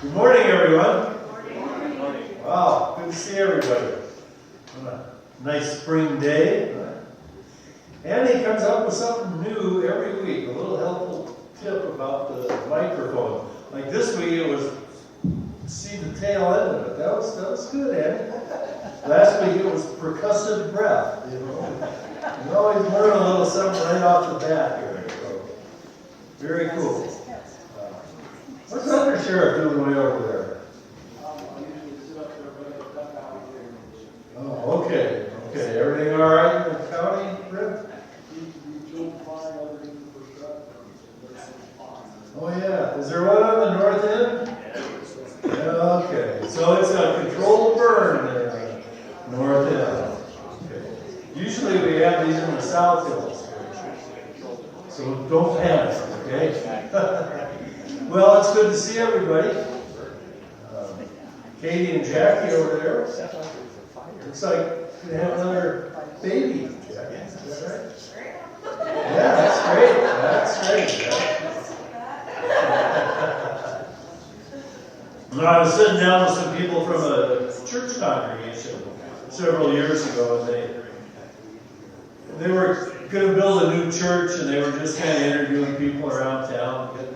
Good morning, everyone. Good morning. Wow, good to see everybody. On a nice spring day. Andy comes up with something new every week, a little helpful tip about the microphone. Like this week, it was see the tail end of it. That was good, Andy. Last week, it was percussive breath. You always learn a little something right off the bat here. So, very cool. What's the undersheriff doing way over there? Oh, okay. Okay. Everything all right in the county, Rick? Oh, yeah. Is there one on the north end? Yeah, okay. So it's a controlled burn there, north end. Okay. Usually we have these in the South Hills. So don't panic, okay? Well, it's good to see everybody. Katie and Jackie over there. Looks like we have another baby. Jackie, is that right? Yeah, that's great. That's great. I was sitting down with some people from a church congregation several years ago, and they were going to build a new church, and they were just kind of interviewing people around town, getting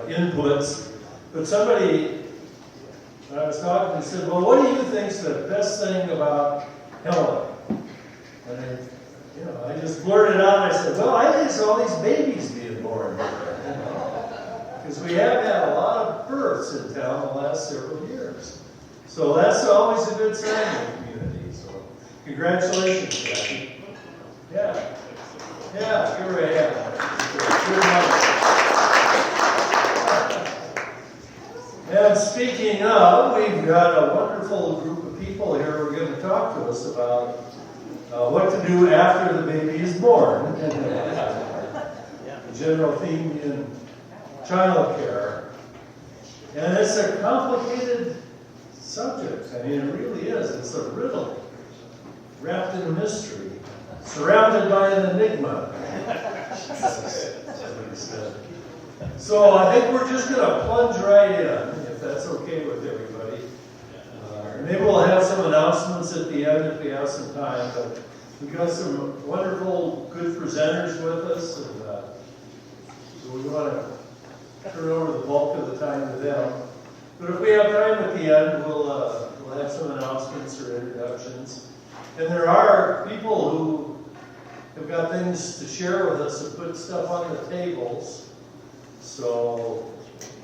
inputs. But somebody, when I was talking, they said, "Well, what do you think's the best thing about Helena?" And I just blurted out. I said, "Well, I think it's all these babies being born." Because we have had a lot of births in town the last several years. So that's always a good sign in the community. So congratulations, Jackie. Yeah. Yeah, give her a hand. And speaking of, we've got a wonderful group of people here who are going to talk to us about what to do after the baby is born. The general theme in child care. And it's a complicated subject. I mean, it really is. It's a riddle wrapped in a mystery, surrounded by an enigma. So I think we're just going to plunge right in, if that's okay with everybody. Maybe we'll have some announcements at the end if we have some time, but we've got some wonderful, good presenters with us, and so we want to turn over the bulk of the time to them. But if we have time at the end, we'll have some announcements or introductions. And there are people who have got things to share with us and put stuff on the tables. So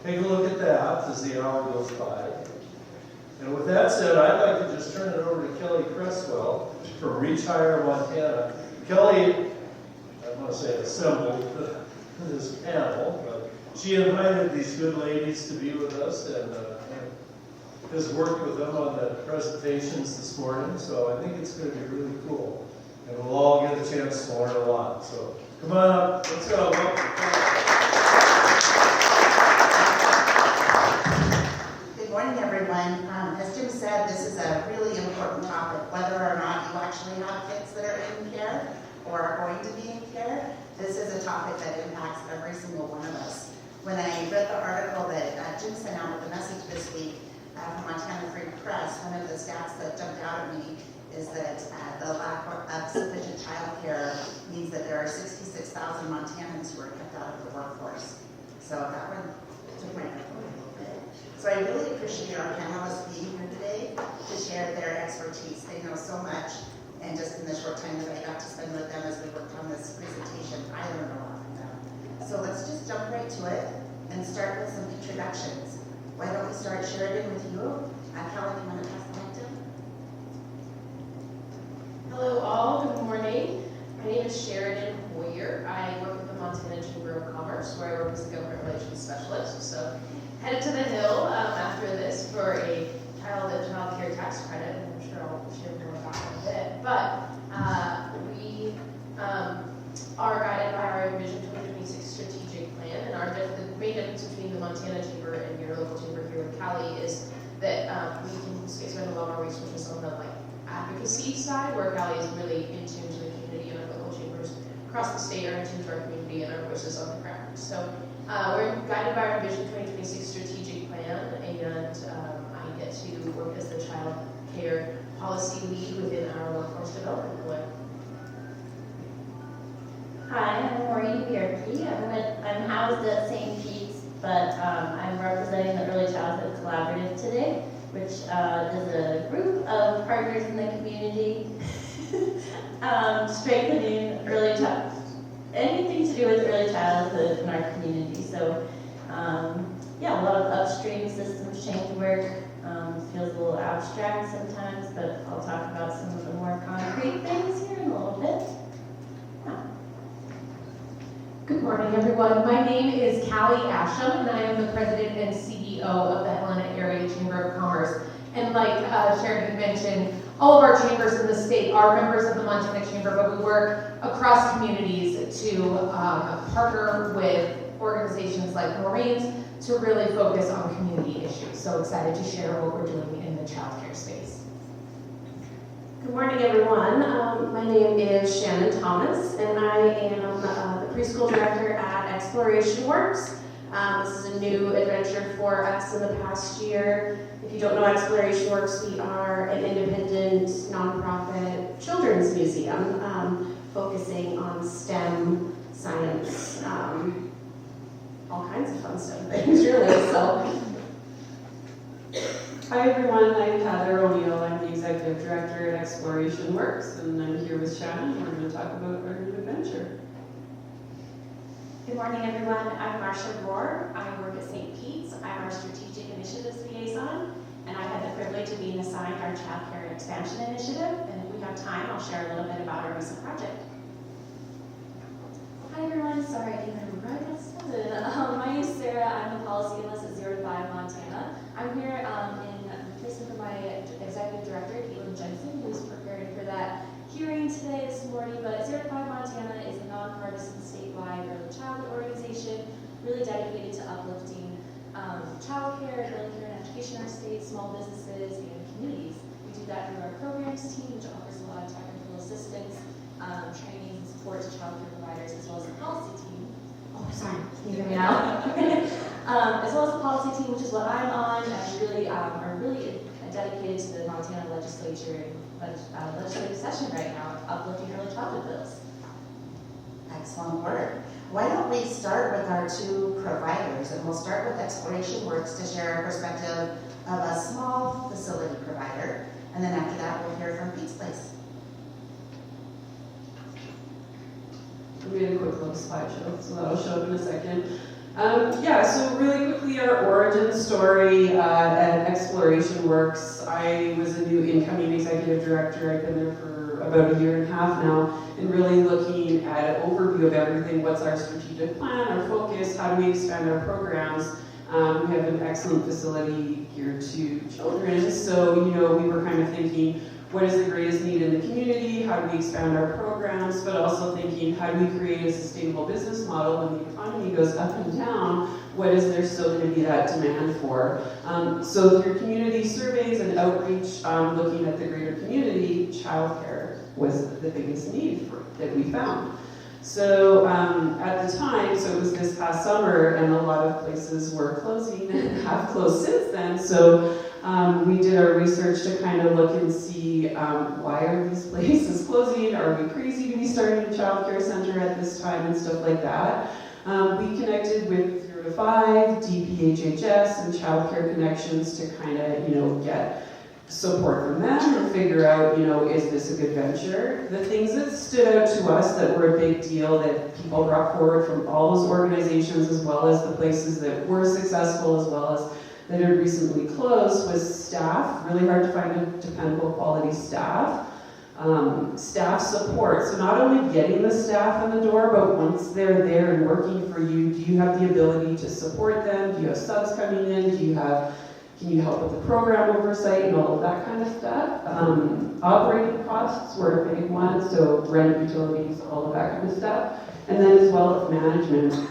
take a look at that as the hour goes by. And with that said, I'd like to just turn it over to Kelly Cresswell from Reach Higher, Montana. Kelly, I want to say assembled this panel, but she invited these good ladies to be with us and has worked with them on the presentations this morning, so I think it's going to be really cool. And we'll all get a chance to learn a lot. So come on up, let's go. Good morning, everyone. As Jim said, this is a really important topic, whether or not you actually have kids that are in care or are going to be in care. This is a topic that impacts every single one of us. When I read the article that Jim sent out with the message this week from Montana Free Press, one of the stats that jumped out at me is that the lack of sufficient child care means that there are 66,000 Montanans who are kept out of the workforce. So that one took my breath a little bit. So I really appreciate our panelists being here today to share their expertise. They know so much, and just in the short time that I got to spend with them as we worked on this presentation, I learned a lot from them. So let's just jump right to it and start with some introductions. Why don't we start, Sheridan, with you? Kelly, you want to pass the mic to? Hello all, good morning. My name is Sheridan Hoyer. I work with the Montana Chamber of Commerce, where I work as a government relations specialist. So headed to the Hill after this for a child care tax credit, and I'm sure I'll share more about that in a bit. But we are guided by our Vision 2026 strategic plan, and the main difference between the Montana Chamber and your local chamber here in Cali is that we can spend a lot of our resources on the advocacy side, where Cali is really in tune to the community, and our local chambers across the state are in tune to our community and our voices on the ground. So we're guided by our Vision 2026 strategic but I'm representing the Early Childhood Collaborative today, which is a group of partners in the community strengthening early child, anything to do with early childhood in our community. So yeah, a lot of upstream systems change work. Feels a little abstract sometimes, but I'll talk about some of the more concrete things here in a little bit. Good morning, everyone. My name is Callie Asham, and I am the president and CEO of the Helena Area Chamber of Commerce. And like Sheridan mentioned, all of our chambers in the state are members of the Montana Chamber, but we work across communities to partner with organizations like Maureen's to really focus on community issues. So excited to share what we're doing in the childcare space. Good morning, everyone. My name is Shannon Thomas, and I am the preschool director at Exploration Works. This is a new adventure for us in the past year. If you don't know Exploration Works, we are an independent, nonprofit children's museum focusing on STEM, science, all kinds of fun STEM things, really. So. Hi everyone, I'm Heather O'Neill. I'm the Executive Director at Exploration Works, and I'm here with Shannon. We're going to talk about our new adventure. Good morning, everyone. I'm Marcia Rohr. I work at St. Pete's. I'm our Strategic Initiatives Liaison, and I had the privilege of being assigned our Child Care Expansion Initiative. And if we have time, I'll share a little bit about our recent project. Hi, everyone. Sorry, I didn't remember I got started. My name is Sarah. I'm the Policy Analyst at 0 to 5 Montana. I'm here in replacement for my Executive Director, Caitlin Jensen, who's preparing for that hearing today this morning. But 0 to 5 Montana is a nonpartisan statewide early childhood organization really dedicated to uplifting child care, early care and education in our state, small businesses, and communities. We do that through our programs team, which offers a lot of technical assistance, training and support to child care providers, as well as the policy team. Oh, sorry, can you hear me now? As well as the policy team, which is what I'm on, and really are really dedicated to the Montana legislature and legislative session right now, uplifting early childhood bills. Excellent work. Why don't we start with our two providers, and we'll start with Exploration Works to share a perspective of a small facility provider, and then after that we'll hear from Pete's Place. We made a quick little slideshow, so that'll show up in a second. Yeah, so really quickly, our origin story at Exploration Works. I was a new incoming executive director. I've been there for about a year and a half now, and really looking at an overview of everything. What's our strategic plan, our focus, how do we expand our programs? We have an excellent facility geared to children, so we were kind of thinking, what is the greatest need in the community? How do we expand our programs? But also thinking, how do we create a sustainable business model when the economy goes up and down? What is there still going to be that demand for? So through community surveys and outreach, looking at the greater community, childcare was the biggest need that we found. So at the time, so it was this past summer, and a lot of places were closing and have closed since then. So we did our research to kind of look and see why are these places closing? Are we crazy to be starting a child care center at this time and stuff like that? We connected with 0 to 5, DPHHS, and Child Care Connections to kind of, get support from them and figure out, is this a good venture? The things that stood out to us that were a big deal that people brought forward from all those organizations, as well as the places that were successful, as well as that had recently closed, was staff. Really hard to find a dependable quality staff. Staff support. So not only getting the staff in the door, but once they're there and working for you, do you have the ability to support them? Do you have subs coming in? Can you help with the program oversight and all of that kind of stuff? Operating costs were a big one, so rent, utilities, all of that kind of stuff. And then as well as management,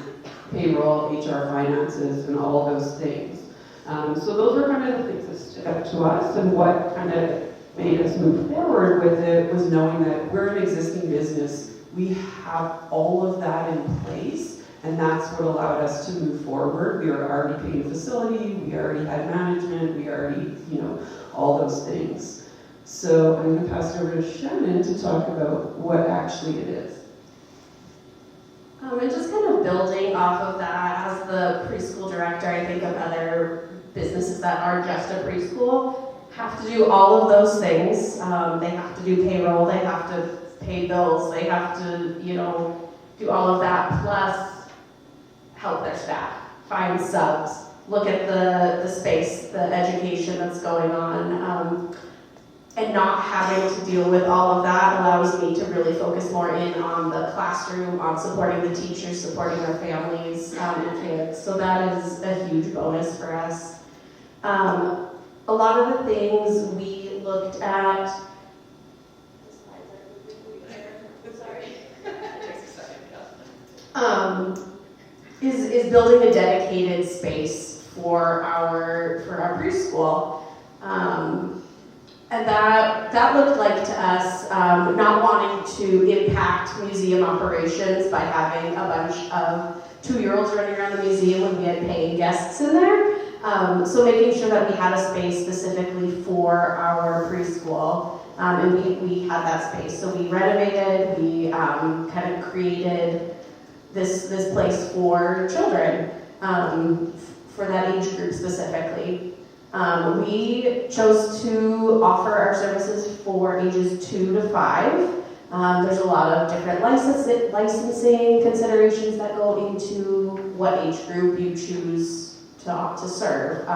payroll, HR, finances, and all of those things. So those were kind of the things that stood out to us, and what kind of made us move forward with it was knowing that we're an existing business. We have all of that in place, and that's what allowed us to move forward. We were already paying a facility, we already had management, we already, all those things. So I'm going to pass it over to Shannon to talk about what actually it is. And just kind of building off of that, as the preschool director, I think of other businesses that are just a preschool, have to do all of those things. They have to do payroll, they have to pay bills, they have to, do all of that, plus help their staff, find subs, look at the space, the education that's going on. And not having to deal with all of that allows me to really focus more in on the classroom, on supporting the teachers, supporting their families and kids. So that is a huge bonus for us. A lot of the things we looked at. Is building a dedicated space for our preschool. And that looked like to us not wanting to impact museum operations by having a bunch of 2-year-olds running around the museum when we had paying guests in there. So making sure that we had a space specifically for our preschool, and we had that space. So we renovated, we kind of created this place for children, for that age group specifically. We chose to offer our services for ages 2 to 5. There's a lot of different licensing considerations that go into what age group you choose to serve.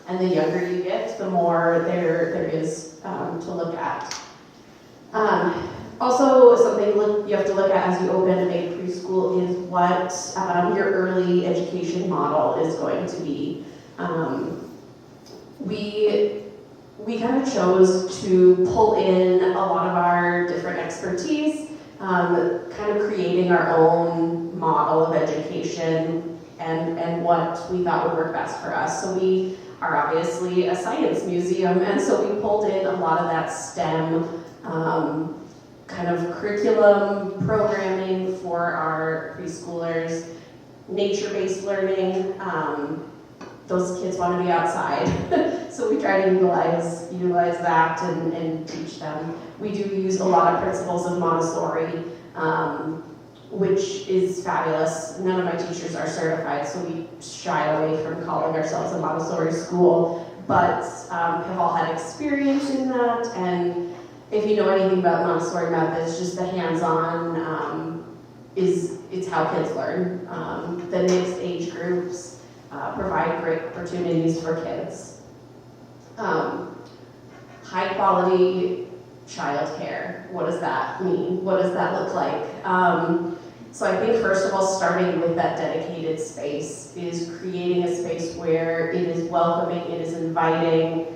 And the younger you get, the more there is to look at. Also, something you have to look at as you open a preschool is what your early education model is going to be. We kind of chose to pull in a lot of our different expertise, kind of creating our own model of education and what we thought would work best for us. So we are obviously a science museum, and so we pulled in a lot of that STEM kind of curriculum programming for our preschoolers, nature-based learning. Those kids want to be outside, so we try to utilize that and teach them. We do use a lot of principles of Montessori, which is fabulous. None of my teachers are certified, so we shy away from calling ourselves a Montessori school, but have all had experience in that. And if you know anything about Montessori methods, just the hands-on is how kids learn. The mixed age groups provide great opportunities for kids. High quality childcare, what does that mean? What does that look like? So I think first of all, starting with that dedicated space is creating a space where it is welcoming, it is inviting,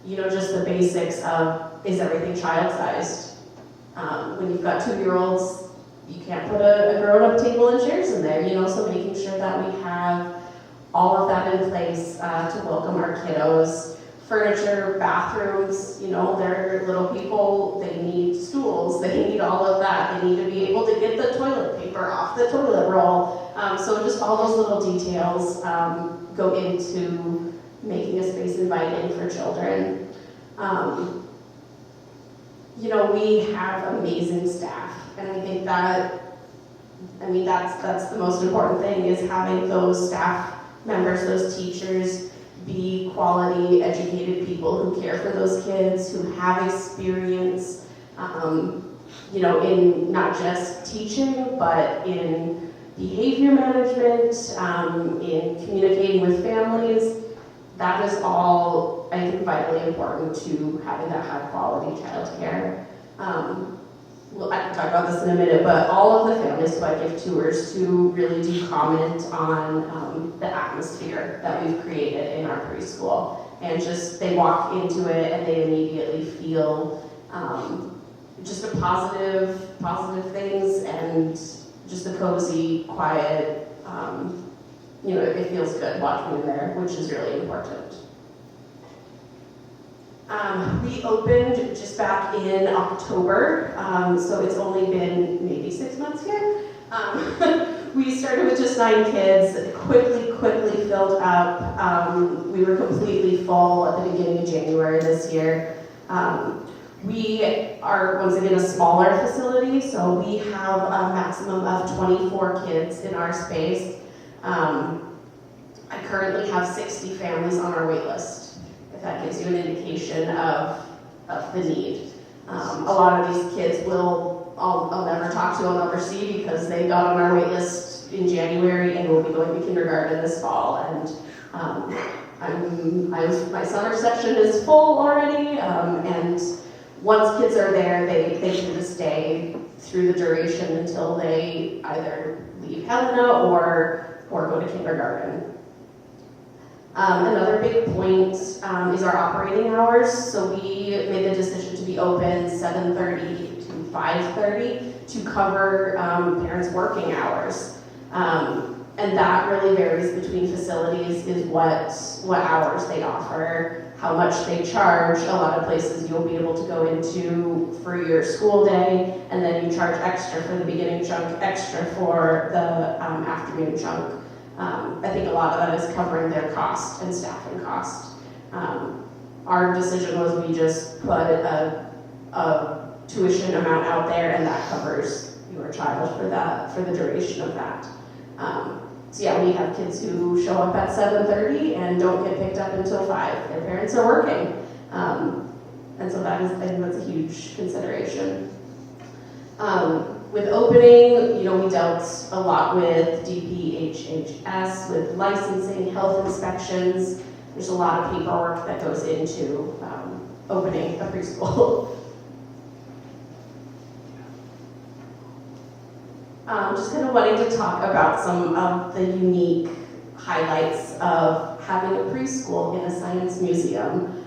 just the basics of, is everything child-sized? When you've got 2-year-olds, you can't put a grown-up table and chairs in there, so making sure that we have all of that in place to welcome our kiddos. Furniture, bathrooms, they're little people, they need stools, they need all of that. They need to be able to get the toilet paper off the toilet roll. So just all those little details go into making a space inviting for children. We have amazing staff, and I think that's the most important thing, is having those staff members, those teachers, be quality, educated people who care for those kids, who have experience, in not just teaching, but in behavior management, in communicating with families. That is all, I think, vitally important to having that high quality childcare. I can talk about this in a minute, but all of the families who I give tours to really do comment on the atmosphere that we've created in our preschool. And just, they walk into it and they immediately feel just a positive things, and just a cozy, quiet, it feels good walking in there, which is really important. We opened just back in October, so it's only been maybe 6 months here. We started with just 9 kids, quickly filled up. We were completely full at the beginning of January this year. We are, once again, a smaller facility, so we have a maximum of 24 kids in our space. I currently have 60 families on our wait list, if that gives you an indication of the need. A lot of these kids I'll never talk to, I'll never see, because they got on our wait list in January and will be going to kindergarten this fall. And my summer section is full already, and once kids are there, they tend to stay through the duration until they either leave Helena or go to kindergarten. Another big point is our operating hours. So we made the decision to be open 7:30 to 5:30 to cover parents' working hours. And that really varies between facilities, is what hours they offer, how much they charge. A lot of places you'll be able to go into for your school day, and then you charge extra for the beginning chunk, extra for the afternoon chunk. I think a lot of that is covering their cost and staffing cost. Our decision was we just put a tuition amount out there, and that covers your child for the duration of that. So yeah, we have kids who show up at 7:30 and don't get picked up until 5. Their parents are working. And so I think that's a huge consideration. With opening, we dealt a lot with DPHHS, with licensing, health inspections. There's a lot of paperwork that goes into opening a preschool. Just kind of wanting to talk about some of the unique highlights of having a preschool in a science museum,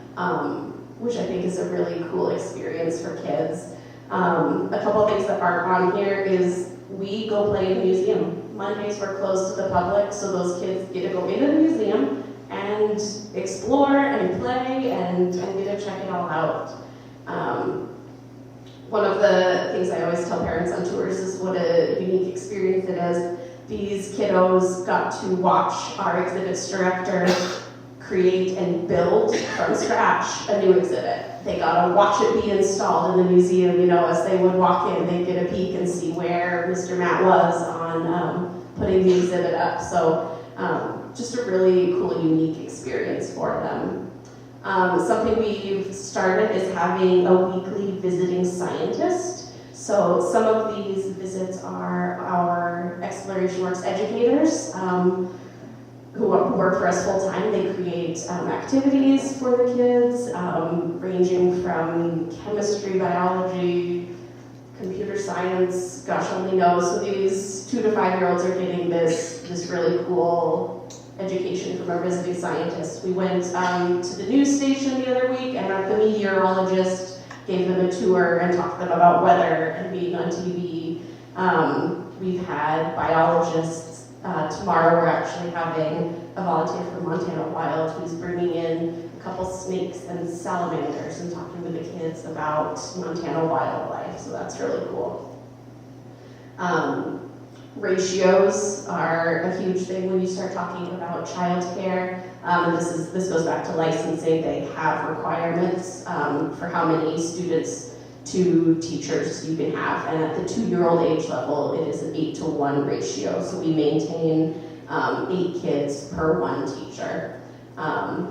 which I think is a really cool experience for kids. A couple of things that aren't on here is we go play in the museum. Mondays we're closed to the public, so those kids get to go into the museum and explore and play and get to check it all out. One of the things I always tell parents on tours is what a unique experience it is. These kiddos got to watch our exhibits director create and build from scratch a new exhibit. They got to watch it be installed in the museum, as they would walk in, they'd get a peek and see where Mr. Matt was on putting the exhibit up. So just a really cool, unique experience for them. Something we've started is having a weekly visiting scientist. So some of these visits are our Exploration Works educators who work for us full time. They create activities for the kids, ranging from chemistry, biology, computer science, gosh only knows. So these 2 to 5-year-olds are getting this really cool education from our visiting scientist. We went to the news station the other week, and the meteorologist gave them a tour and talked to them about weather and being on TV. We've had biologists. Tomorrow we're actually having a volunteer from Montana Wild who's bringing in a couple snakes and salamanders and talking to the kids about Montana wildlife, so that's really cool. Ratios are a huge thing when you start talking about childcare. This goes back to licensing. They have requirements for how many students to teachers you can have, and at the 2-year-old age level, it is an 8-to-1 ratio. So we maintain 8 kids per 1 teacher.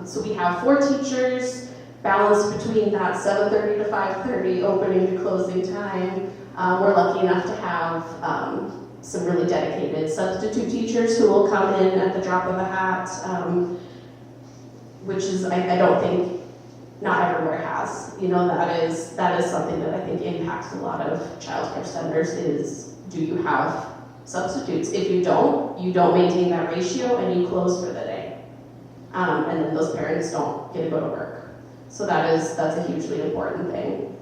So we have 4 teachers, balanced between that 7:30 to 5:30 opening to closing time. We're lucky enough to have some really dedicated substitute teachers who will come in at the drop of a hat, which is, I don't think, not everywhere has. That is something that I think impacts a lot of childcare centers is, do you have substitutes? If you don't maintain that ratio and you close for the day. And then those parents don't get to go to work. So that's a hugely important thing.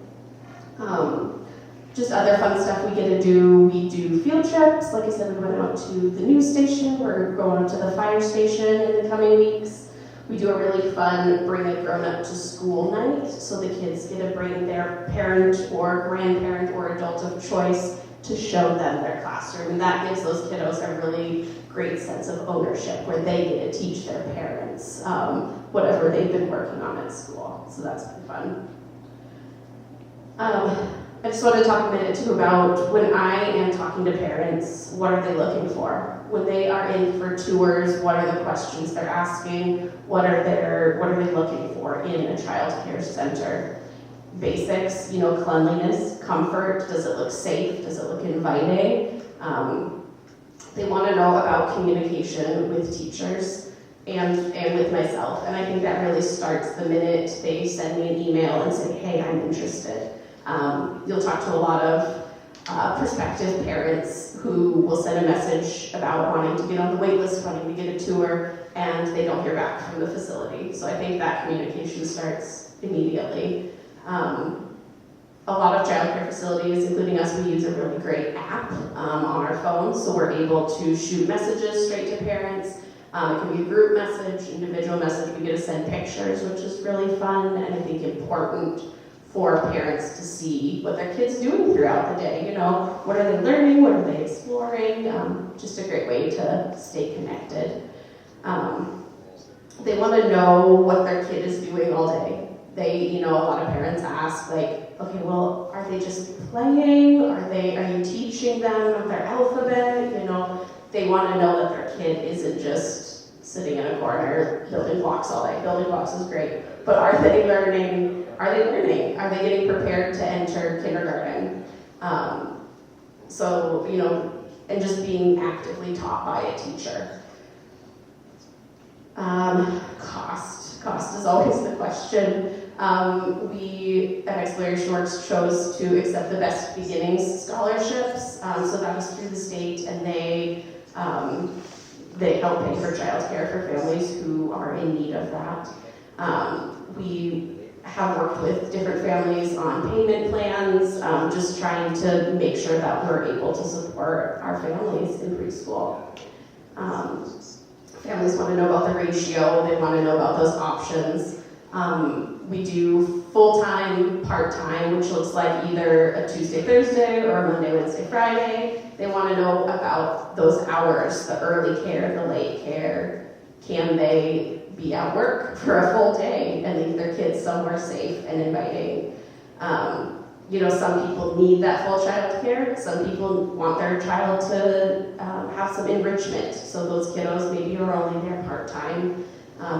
Just other fun stuff we get to do. We do field trips. Like I said, we went out to the news station. We're going up to the fire station in the coming weeks. We do a really fun bring a grown-up to school night. So the kids get to bring their parent or grandparent or adult of choice to show them their classroom. And that gives those kiddos a really great sense of ownership where they get to teach their parents. 'em, whatever they've been working on at school. So that's been fun. I just want to talk a minute too about when I am talking to parents, what are they looking for? When they are in for tours, what are the questions they're asking? What are they looking for in a child care center? Basics, cleanliness, comfort, does it look safe? Does it look inviting? They want to know about communication with teachers and with myself. And I think that really starts the minute they send me an email and say, hey, I'm interested. You'll talk to a lot of prospective parents who will send a message about wanting to get on the wait list, wanting to get a tour, and they don't hear back from the facility. So I think that communication starts immediately. A lot of childcare facilities, including us, we use a really great app on our phones, so we're able to shoot messages straight to parents. It can be a group message, individual message. We get to send pictures, which is really fun and I think important for parents to see what their kids doing throughout the day. What are they learning? What are they exploring? Just a great way to stay connected. They want to know what their kid is doing all day. A lot of parents ask, like, okay, well, are they just playing? Are you teaching them their alphabet? They want to know that their kid isn't just sitting in a corner building blocks all day. Building blocks is great, but are they learning? Are they getting prepared to enter kindergarten? And just being actively taught by a teacher. Cost is always the question. We at Exploration Works chose to accept the Best Beginnings scholarships. So that was through the state, and they help pay for childcare for families who are in need of that. We have worked with different families on payment plans, just trying to make sure that we're able to support our families in preschool. Families want to know about the ratio, they want to know about those options. We do full-time, part-time, which looks like either a Tuesday, Thursday, or a Monday, Wednesday, Friday. They want to know about those hours, the early care, the late care. Can they be at work for a full day and leave their kids somewhere safe and inviting? Some people need that full child care. Some people want their child to have some enrichment. So those kiddos maybe are only there part-time,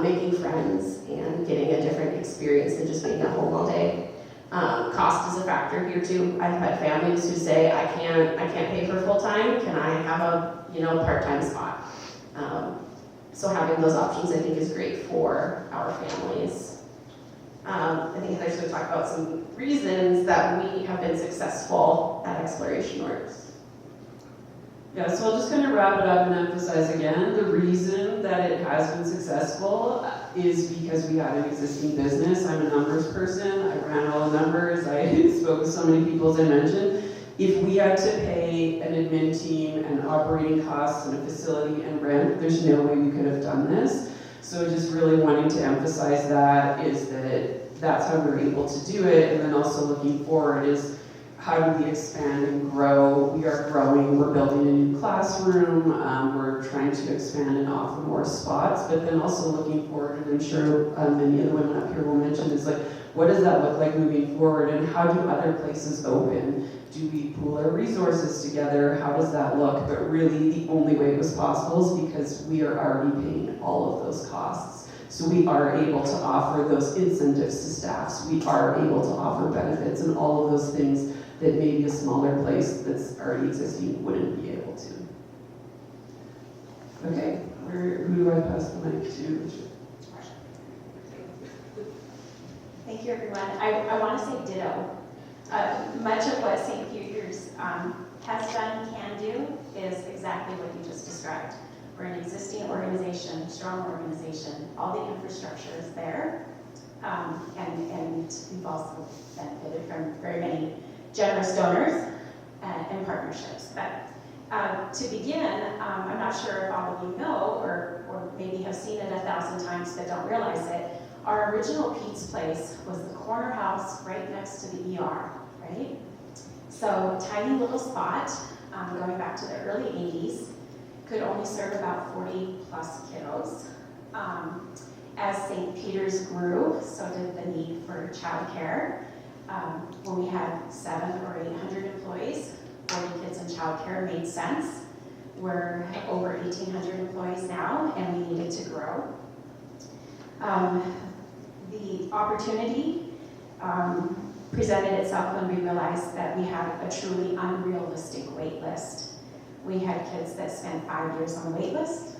making friends and getting a different experience than just being at home all day. Cost is a factor here too. I've had families who say, I can't pay for full-time. Can I have a part-time spot? So having those options, I think, is great for our families. I think Heather's going to talk about some reasons that we have been successful at Exploration Works. Yeah, so I'll just kind of wrap it up and emphasize again, the reason that it has been successful is because we had an existing business. I'm a numbers person. I ran all the numbers. I spoke with so many people, as I mentioned. If we had to pay an admin team and operating costs and a facility and rent, there's no way we could have done this. So just really wanting to emphasize that is that that's how we're able to do it. And then also looking forward is how do we expand and grow? We are growing, we're building a new classroom, we're trying to expand and offer more spots, but then also looking forward, and I'm sure many of the women up here will mention, is like, what does that look like moving forward, and how do other places open? Do we pool our resources together? How does that look? But really, the only way it was possible is because we are already paying all of those costs. So we are able to offer those incentives to staffs. We are able to offer benefits and all of those things that maybe a smaller place that's already existing wouldn't be able to. Okay, who do I pass the mic to? Thank you, everyone. I want to say ditto. Much of what St. Peter's has done, can do, is exactly what you just described. We're an existing organization, strong organization. All the infrastructure is there, and we've also benefited from very many generous donors and partnerships. But to begin, I'm not sure if all of you know, or maybe have seen it 1,000 times but don't realize it. Our original Pete's Place was the corner house right next to the ER, right? So tiny little spot, going back to the early 80s, could only serve about 40 plus kiddos. As St. Peter's grew, so did the need for childcare. When we had 700 or 800 employees, 40 kids in childcare made sense. We're over 1,800 employees now, and we needed to grow. The opportunity presented itself when we realized that we had a truly unrealistic wait list. We had kids that spent 5 years on the wait list,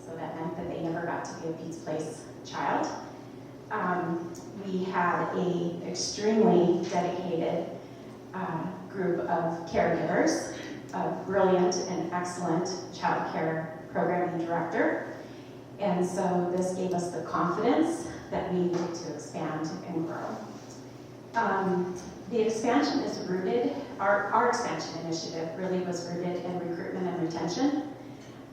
so that meant that they never got to be a Pete's Place child. We had an extremely dedicated group of caregivers, a brilliant and excellent child care programming director. And so this gave us the confidence that we needed to expand and grow. The expansion is rooted, our expansion initiative really was rooted in recruitment and retention.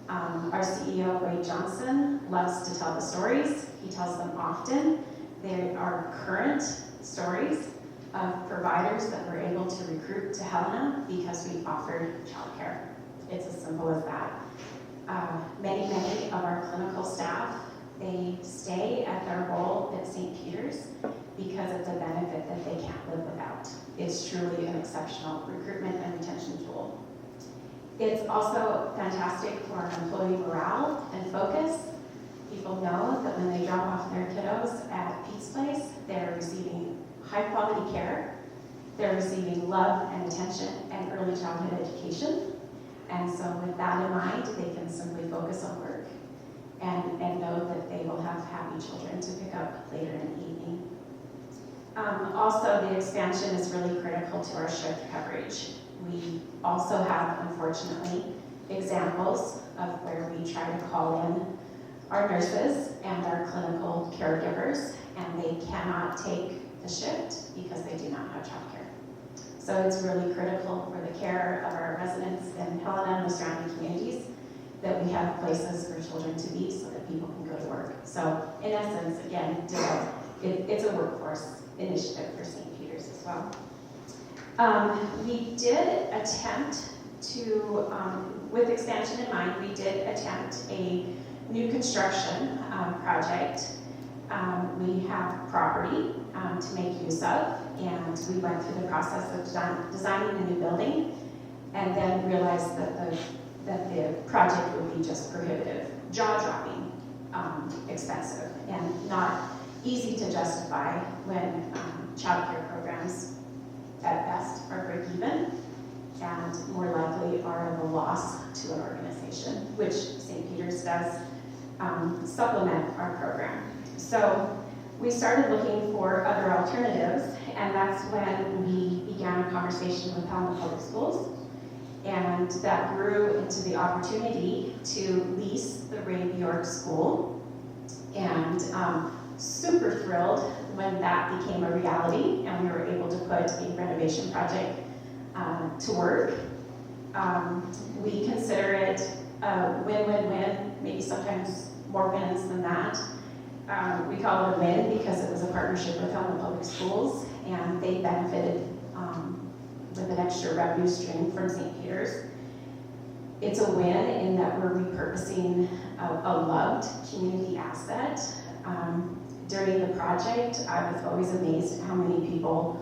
Our CEO, Wade Johnson, loves to tell the stories. He tells them often. They are current stories of providers that were able to recruit to Helena because we offered childcare. It's as simple as that. Many of our clinical staff, they stay at their role at St. Peter's because it's a benefit that they can't live without. It's truly an exceptional recruitment and retention tool. It's also fantastic for our employee morale and focus. People know that when they drop off their kiddos at Pete's Place, they're receiving high quality care, they're receiving love and attention and early childhood education. And so with that in mind, they can simply focus on work and know that they will have happy children to pick up later in the evening. Also, the expansion is really critical to our shift coverage. We also have, unfortunately, examples of where we try to call in our nurses and our clinical caregivers, and they cannot take the shift because they do not have childcare. So it's really critical for the care of our residents in Helena and the surrounding communities that we have places for children to be so that people can go to work. So in essence, again, it's a workforce initiative for St. Peter's as well. We did attempt to, with expansion in mind, we did attempt a new construction project. We have property to make use of, and we went through the process of designing a new building, and then realized that the project would be just prohibitive, jaw-dropping expensive, and not easy to justify when child care programs at best are break even, and more likely are of a loss to an organization, which St. Peter's does supplement our program. So we started looking for other alternatives, and that's when we began a conversation with Helena Public Schools, and that grew into the opportunity to lease the Ray Bjork School, and super thrilled when that became a reality and we were able to put a renovation project to work. We consider it a win-win-win, maybe sometimes more wins than that. We call it a win because it was a partnership with Helena Public Schools, and they benefited with an extra revenue stream from St. Peter's. It's a win in that we're repurposing a loved community asset. During the project, I was always amazed at how many people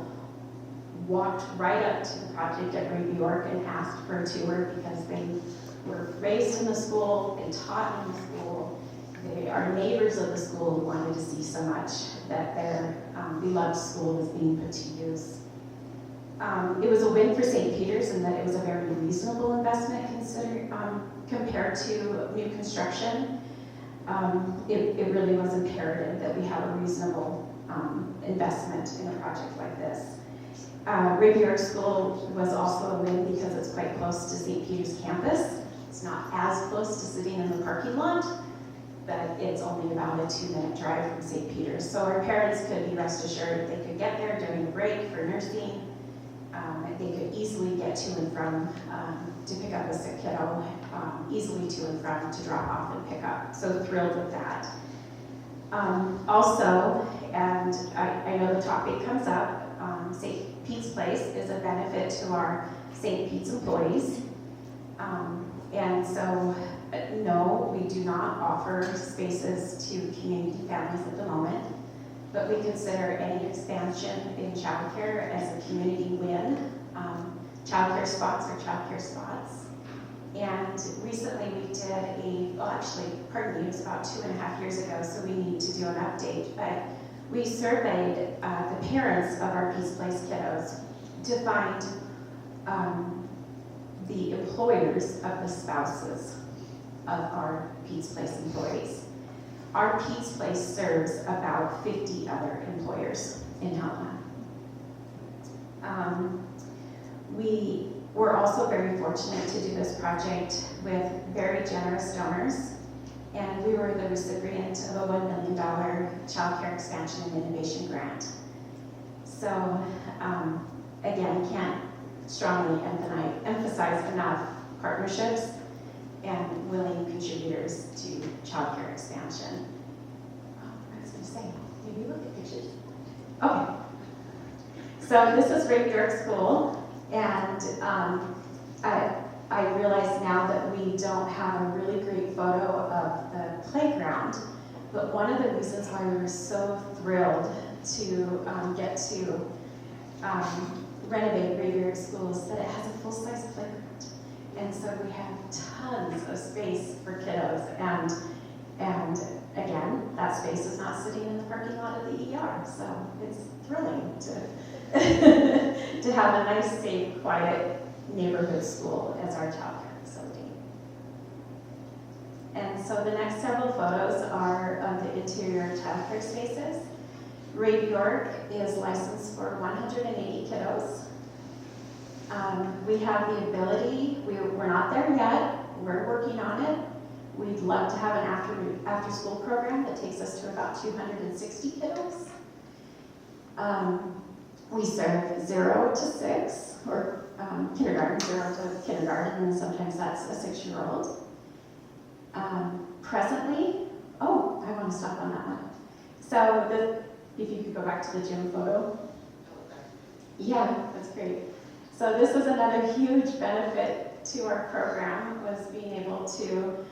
walked right up to the project at Ray Bjork and asked for a tour because they were raised in the school, they taught in the school, they are neighbors of the school who wanted to see so much that their beloved school was being put to use. It was a win for St. Peter's in that it was a very reasonable investment compared to new construction. It really was imperative that we have a reasonable investment in a project like this. Ray Bjork School was also a win because it's quite close to St. Peter's campus. It's not as close to sitting in the parking lot, but it's only about a 2-minute drive from St. Peter's. So our parents could be rest assured they could get there during the break for nursing. They could easily get to and from to pick up a sick kiddo, easily to and from to drop off and pick up. So thrilled with that. Also, and I know the topic comes up, St. Pete's Place is a benefit to our St. Pete's employees. And so, no, we do not offer spaces to community families at the moment. but we consider any expansion in childcare as a community win. Childcare spots are childcare spots. And recently we did it was about 2.5 years ago, so we need to do an update, but we surveyed the parents of our Peace Place kiddos to find the employers of the spouses of our Peace Place employees. Our Peace Place serves about 50 other employers in Helena. We were also very fortunate to do this project with very generous donors, and we were the recipient of a $1 million child care expansion and innovation grant. So, again, can't strongly emphasize enough partnerships and willing contributors to child care expansion. I was going to say, maybe look at pictures. Okay. So this is Ray York School, and I realize now that we don't have a really great photo of the playground, but one of the reasons why we were so thrilled to get to renovate Ray York School is that it has a full-size playground. And so we have tons of space for kiddos, and again, that space is not sitting in the parking lot of the ER, so it's thrilling to have a nice, safe, quiet neighborhood school as our childcare facility. And so the next several photos are of the interior childcare spaces. Ray York is licensed for 180 kiddos. We have the ability, we're not there yet, we're working on it. We'd love to have an after-school program that takes us to about 260 kiddos. We serve 0 to 6, or kindergarten, 0 to kindergarten, and sometimes that's a 6-year-old. Presently, I want to stop on that one. So if you could go back to the gym photo. Yeah, that's great. So this is another huge benefit to our program, was being able to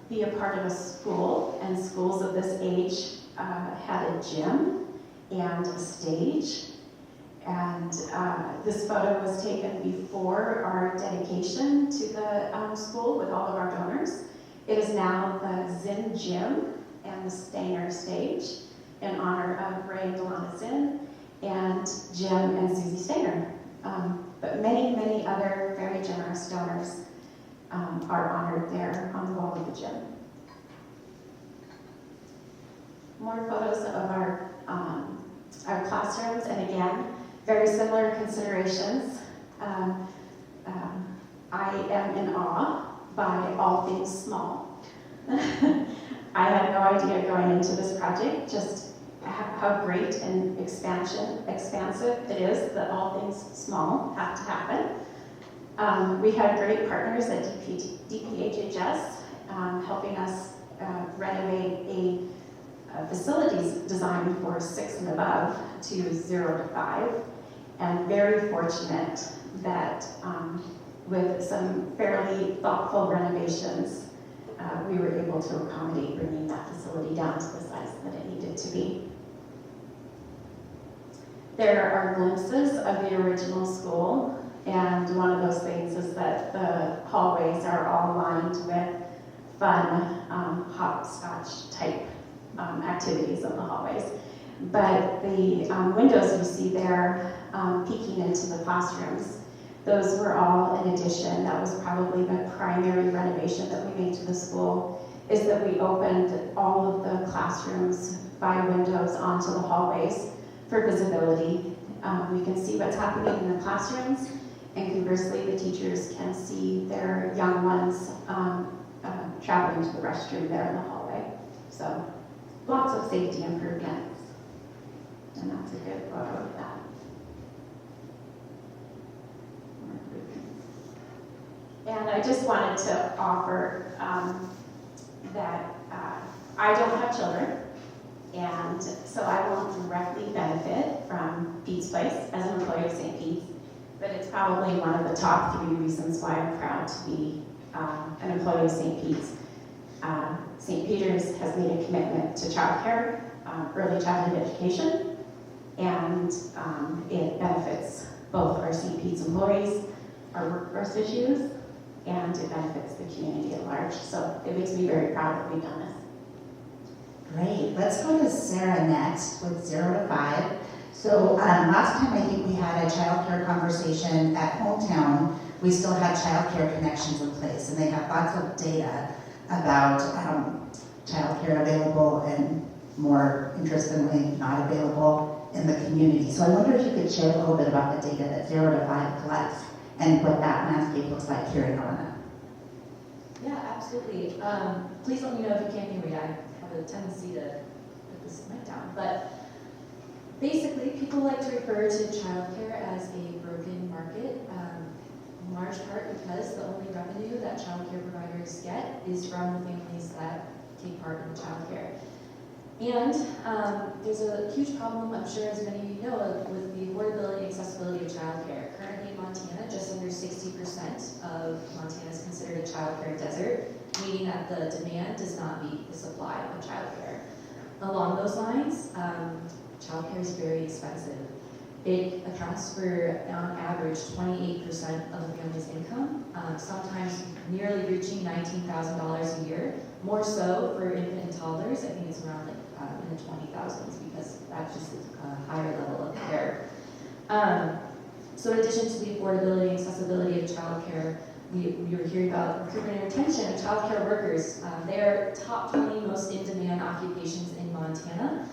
be a part of a school, and schools of this age had a gym and a stage. And this photo was taken before our dedication to the school with all of our donors. It is now the Zinn Gym and the Stainer stage in honor of Ray and Delana Zinn and Jim and Susie Stainer. But many, many other very generous donors are honored there on the wall of the gym. More photos of our classrooms, and again, very similar considerations. I am in awe by all things small. I had no idea going into this project just how great and expansive it is that all things small have to happen. We had great partners at DPHHS helping us renovate a facilities designed for 6 and above to 0 to 5, and very fortunate that with some fairly thoughtful renovations, we were able to accommodate bringing that facility down to the size that it needed to be. There are glimpses of the original school, and one of those things is that the hallways are all lined with fun hopscotch type activities in the hallways. But the windows you see there peeking into the classrooms, those were all an addition. That was probably the primary renovation that we made to the school, is that we opened all of the classrooms by windows onto the hallways for visibility. We can see what's happening in the classrooms, and conversely, the teachers can see their young ones traveling to the restroom there in the hallway. So lots of safety improvements, and that's a good photo of that. And I just wanted to offer that I don't have children, and so I won't directly benefit from Pete's Place as an employee of St. Pete's, but it's probably one of the top 3 reasons why I'm proud to be an employee of St. Pete's. St. Peter's has made a commitment to childcare, early childhood education, and it benefits both our St. Pete's employees, our workforce issues, and it benefits the community at large. So it makes me very proud that we've done this. Great. Let's go to Sarah next with 0 to 5. So last time I think we had a childcare conversation at Hometown. We still had childcare connections in place, and they have lots of data about childcare available and more interestingly not available in the community. So I wonder if you could share a little bit about the data that 0 to 5 collects and what that landscape looks like here in Helena. Yeah, absolutely. Please let me know if you can't hear me. I have a tendency to put this mic down. But basically, people like to refer to childcare as a broken market, in large part because the only revenue that childcare providers get is from the families that take part in childcare. And there's a huge problem, I'm sure as many of you know, with the affordability and accessibility of childcare. Currently in Montana, just under 60% of Montana is considered a childcare desert, meaning that the demand does not meet the supply of childcare. Along those lines, childcare is very expensive. It accounts for, on average, 28% of the family's income, sometimes nearly reaching $19,000 a year. More so for infant and toddlers, I think it's around like in the 20,000s because that's just a higher level of care. So in addition to the affordability and accessibility of childcare, we were hearing about recruitment and retention of childcare workers. They're top 20 most in-demand occupations in Montana.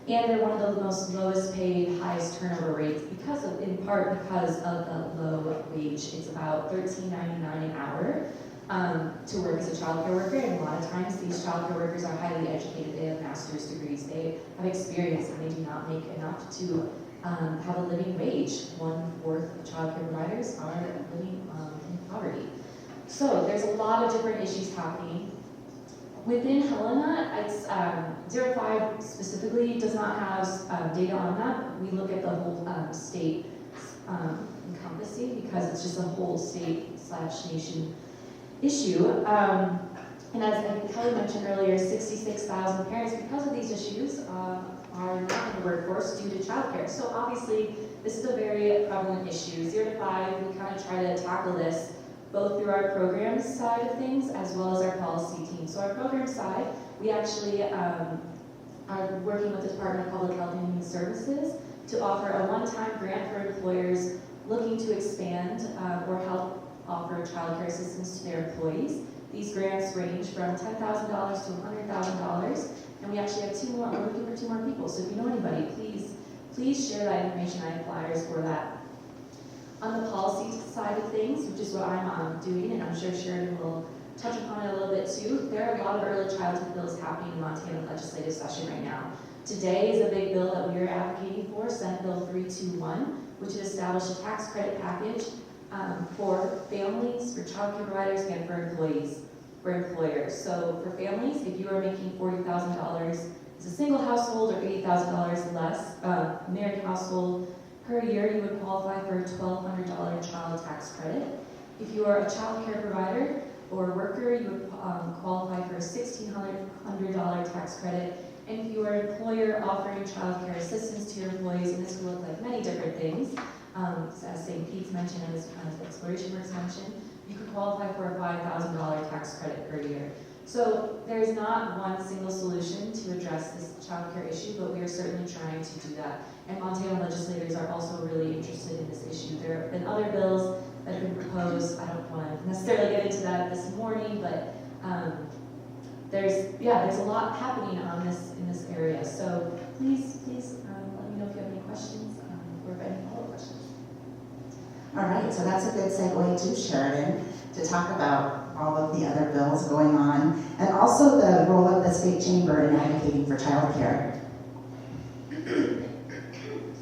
And they're one of the most lowest paid, highest turnover rates in part because of the low wage. It's about $13.99 an hour to work as a childcare worker. And a lot of times these childcare workers are highly educated. They have master's degrees. They have experience and they do not make enough to have a living wage. 1/4 of childcare providers are living in poverty. So there's a lot of different issues happening. Within Helena, it's 0 to 5 specifically does not have data on that. We look at the whole state encompassing because it's just a whole state/nation issue. And as Kelly mentioned earlier, 66,000 parents, because of these issues, are not in the workforce due to childcare. So obviously, this is a very prevalent issue. 0 to 5, we kind of try to tackle this both through our programs side of things as well as our policy team. So our program side, we actually are working with the Department of Public Health and Human Services to offer a one-time grant for employers looking to expand or help offer childcare assistance to their employees. These grants range from $10,000 to $100,000, and we actually have 2 more. We're looking for 2 more people. So if you know anybody, please share that information. I have flyers for that. On the policy side of things, which is what I'm doing, and I'm sure Sheridan will touch upon it a little bit too, there are a lot of early childhood bills happening in Montana legislative session right now. Today is a big bill that we are advocating for, Senate Bill 321, which would establish a tax credit package for families, for childcare providers, and for employers. So for families, if you are making $40,000 as a single household or $80,000 less, married household, per year, you would qualify for a $1,200 child tax credit. If you are a child care provider or worker, you would qualify for a $1,600 tax credit. And if you are an employer offering child care assistance to your employees, and this will look like many different things, as St. Pete's mentioned and as Exploration Works mentioned, you could qualify for a $5,000 tax credit per year. So there's not one single solution to address this child care issue, but we are certainly trying to do that. And Montana legislators are also really interested in this issue. There have been other bills that have been proposed. I don't want to necessarily get into that this morning, but there's a lot happening on this in this area. So please let me know if you have any questions or if any follow-up questions. All right, so that's a good segue to Sheridan to talk about all of the other bills going on and also the role of the state chamber in advocating for childcare.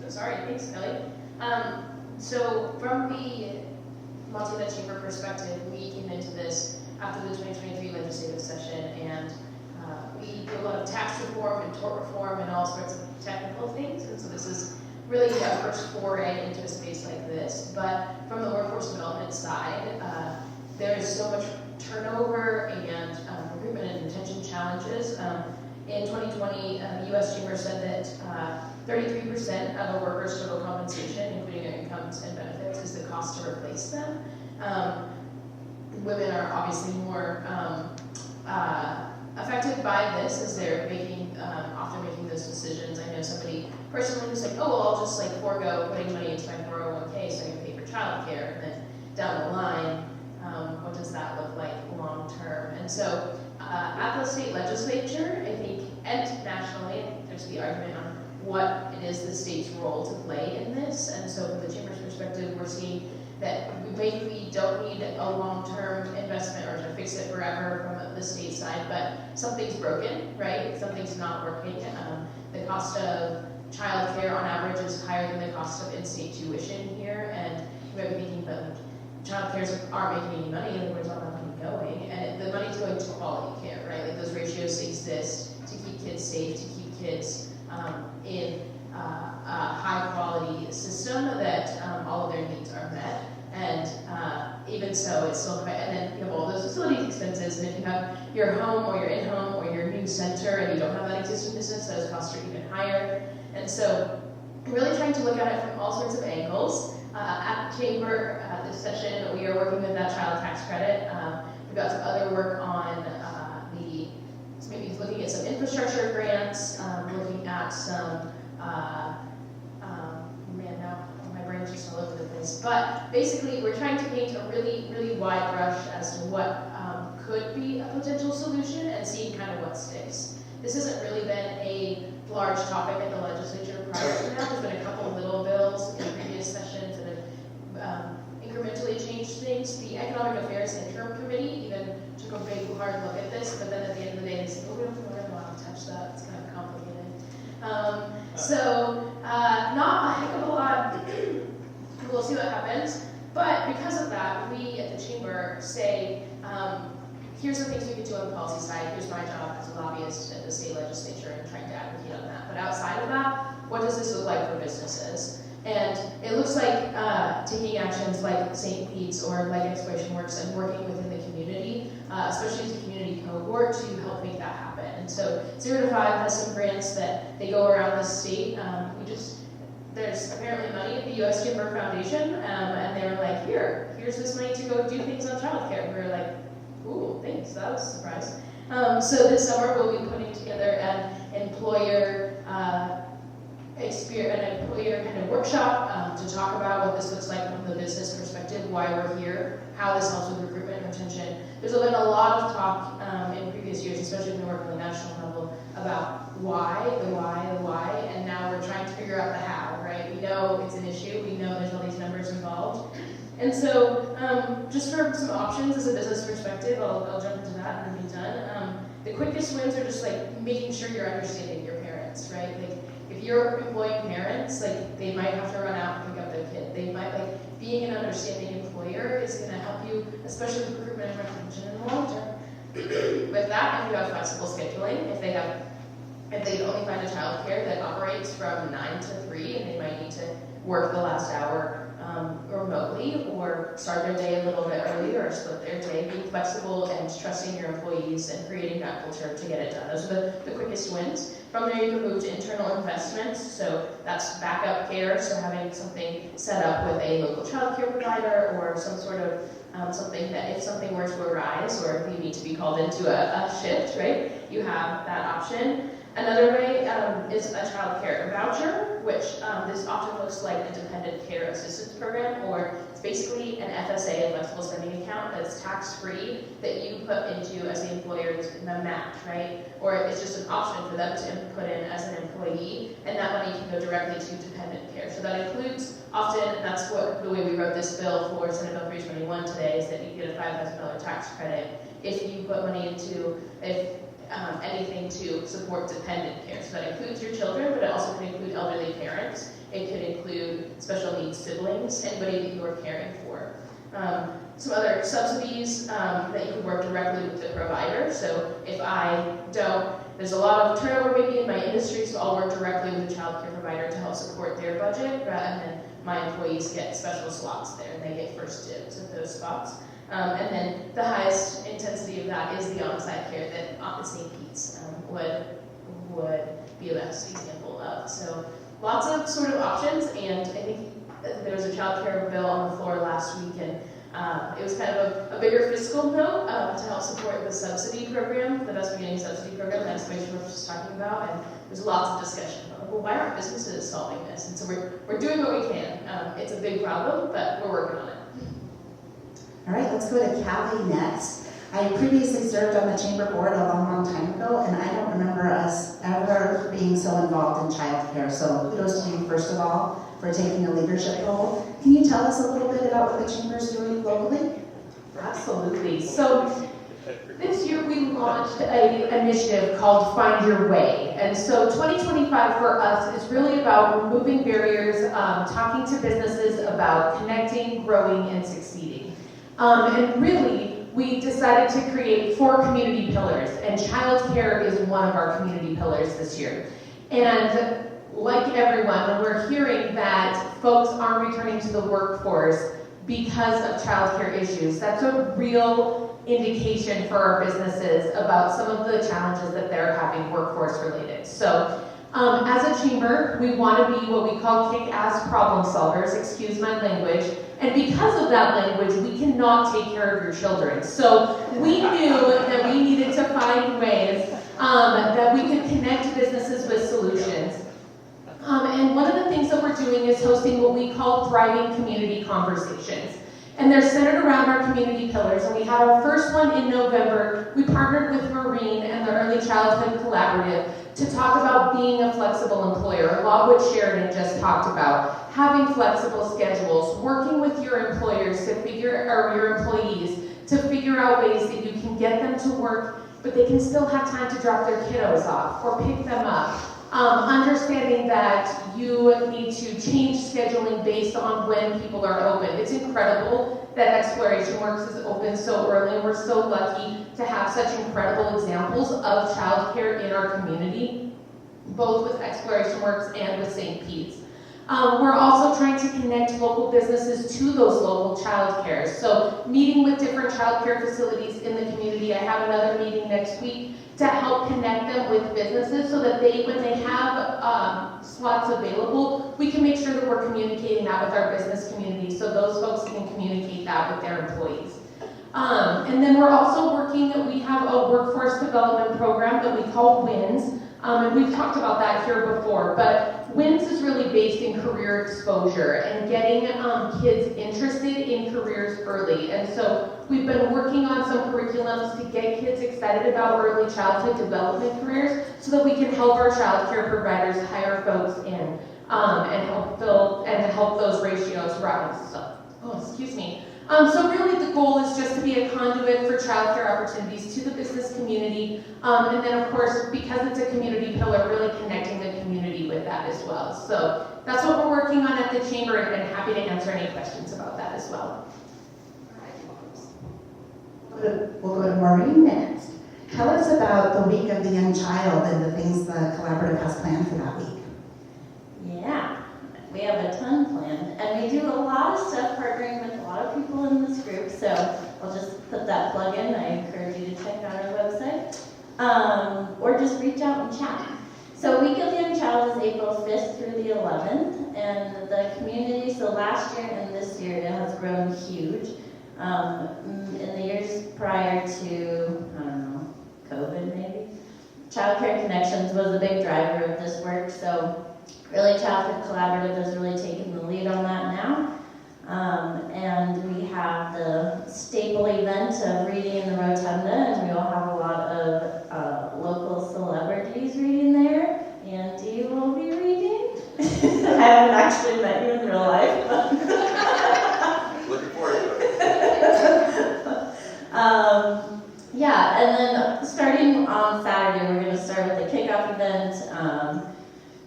Sorry, thanks, Kelly. So from the Montana Chamber perspective, we came into this after the 2023 legislative session, and we do a lot of tax reform and tort reform and all sorts of technical things, and so this is really our first foray into a space like this. But from the workforce development side, there is so much turnover and recruitment and retention challenges. In 2020, the U.S. Chamber said that 33% of a worker's total compensation, including their incomes and benefits, is the cost to replace them. Women are obviously more affected by this as they're often making those decisions. I know somebody personally who's like, oh, well, I'll just like forego putting money into my 401k so I can pay for childcare, and then down the line, what does that look like long term? And so at the state legislature, I think, and nationally, I think there's the argument on what it is the state's role to play in this. And so from the Chamber's perspective, we're seeing that we don't need a long-term investment or to fix it forever from the state side, but something's broken, right? Something's not working. The cost of childcare on average is higher than the cost of in-state tuition here, and you might be thinking, but childcares aren't making any money, and where's all that money going? And the money's going to quality care, right? Like those ratios exist to keep kids safe, to keep kids in a high-quality system that all of their needs are met. And even so, it's still quite, and then you have all those facilities expenses, and if you have your home or your in-home or your new center and you don't have that existing business, those costs are even higher. And so I'm really trying to look at it from all sorts of angles. At the Chamber, this session, we are working with that child tax credit. We've got some other work on maybe looking at some infrastructure grants, looking at some, now my brain's just all over the place. But basically, we're trying to paint a really, really wide brush as to what could be a potential solution and seeing kind of what sticks. This hasn't really been a large topic at the legislature prior to now. There's been a couple of little bills in previous sessions that have incrementally changed things. The Economic Affairs Interim Committee even took a big, hard look at this, but then at the end of the day, they said, oh, we don't want to touch that. It's kind of complicated. Not a heck of a lot. We'll see what happens. But because of that, we at the Chamber say, here's the things we can do on the policy side. Here's my job as a lobbyist at the state legislature and trying to advocate on that. But outside of that, what does this look like for businesses? And it looks like taking actions like St. Pete's or like Exploration Works and working within the community, especially as a community cohort, to help make that happen. And so 0 to 5 has some grants that they go around the state. There's apparently money at the U.S. Chamber Foundation, and they were like, here's this money to go do things on childcare. And we were like, ooh, thanks, that was a surprise. So this summer we'll be putting together an employer kind of workshop to talk about what this looks like from the business perspective, why we're here, how this helps with recruitment and retention. There's been a lot of talk in previous years, especially when we work on the national level, about why, and now we're trying to figure out the how, right? We know it's an issue, we know there's all these numbers involved. And so, just for some options as a business perspective, I'll jump into that and then be done. The quickest wins are just like making sure you're understanding your parents, right? Like, if you're employing parents, like they might have to run out and pick up their kid. They might, being an understanding employer is going to help you, especially with recruitment and retention in the long term. With that, if you have flexible scheduling, if they only find a child care that operates from 9 to 3 and they might need to work the last hour remotely or start their day a little bit earlier or split their day, being flexible and trusting your employees and creating that culture to get it done. Those are the quickest wins. From there, you can move to internal investments. So that's backup care, so having something set up with a local child care provider or some sort of something that if something were to arise or if you need to be called into a shift, right, you have that option. Another way is a child care voucher, which this often looks like a dependent care assistance program, or it's basically an FSA, a flexible spending account, that's tax-free that you put into as the employer in the match, right? Or it's just an option for them to put in as an employee, and that money can go directly to dependent care. So that includes often, and that's what the way we wrote this bill for Senate Bill 321 today, is that you get a $5,000 tax credit if you put money into anything to support dependent care. So that includes your children, but it also can include elderly parents. It could include special needs siblings, anybody that you are caring for. Some other subsidies that you can work directly with the provider. So if I don't, there's a lot of turnover maybe in my industry, so I'll work directly with the child care provider to help support their budget, and then my employees get special slots there, and they get first dibs at those spots. And then the highest intensity of that is the on-site care that St. Pete's would be the best example of. So lots of sort of options, and I think there was a child care bill on the floor last week, and it was kind of a bigger fiscal note to help support the subsidy program, the Best Beginning Subsidy Program that Exclamation Works was talking about, and there's lots of discussion about, well, why aren't businesses solving this? And so we're doing what we can. It's a big problem, but we're working on it. All right, let's go to Kathy next. I previously served on the chamber board a long time ago, and I don't remember us ever being so involved in childcare. So kudos to you, first of all, for taking a leadership role. Can you tell us a little bit about what the chamber is doing locally? Absolutely. So this year we launched an initiative called Find Your Way. And so 2025 for us is really about removing barriers, talking to businesses about connecting, growing, and succeeding. And really, we decided to create 4 community pillars, and childcare is one of our community pillars this year. And like everyone, when we're hearing that folks aren't returning to the workforce because of childcare issues, that's a real indication for our businesses about some of the challenges that they're having workforce related. So as a chamber, we want to be what we call kick-ass problem solvers, excuse my language, and because of that language, we cannot take care of your children. So we knew that we needed to find ways that we could connect businesses with solutions. And one of the things that we're doing is hosting what we call thriving community conversations. And they're centered around our community pillars. And we had our first one in November. We partnered with Marine and the Early Childhood Collaborative to talk about being a flexible employer, a lot of what Sheridan just talked about, having flexible schedules, working with your employers to or your employees to figure out ways that you can get them to work, but they can still have time to drop their kiddos off or pick them up. Understanding that you need to change scheduling based on when people are open. It's incredible that Exploration Works is open so early, and we're so lucky to have such incredible examples of childcare in our community, both with Exploration Works and with St. Pete's. We're also trying to connect local businesses to those local childcares. So meeting with different childcare facilities in the community. I have another meeting next week to help connect them with businesses so that when they have slots available, we can make sure that we're communicating that with our business community so those folks can communicate that with their employees. And then we're also we have a workforce development program that we call WINS, and we've talked about that here before, but WINS is really based in career exposure and getting kids interested in careers early. And so we've been working on some curriculums to get kids excited about early childhood development careers so that we can help our child care providers hire folks in and help those ratios rise. So really the goal is just to be a conduit for childcare opportunities to the business community, and then of course, because it's a community pillar, really connecting the community with that as well. So that's what we're working on at the chamber, and happy to answer any questions about that as well. We'll go to Maureen next. Tell us about the Week of the Young Child and the things the collaborative has planned for that week. Yeah, we have a ton planned, and we do a lot of stuff partnering with a lot of people in this group, so I'll just put that plug in. I encourage you to check out our website, or just reach out and chat. So Week of the Young Child is April 5th through the 11th, and the community, so last year and this year, it has grown huge. In the years prior to, COVID maybe, Childcare Connections was a big driver of this work, so Early Childhood Collaborative has really taken the lead on that now. And we have the staple event of reading in the Rotunda, and we will have a lot of local celebrities reading there. Andy will be reading. I haven't actually met you in real life, but looking forward to it. Yeah, and then starting on Saturday, we're going to start with the kickoff event.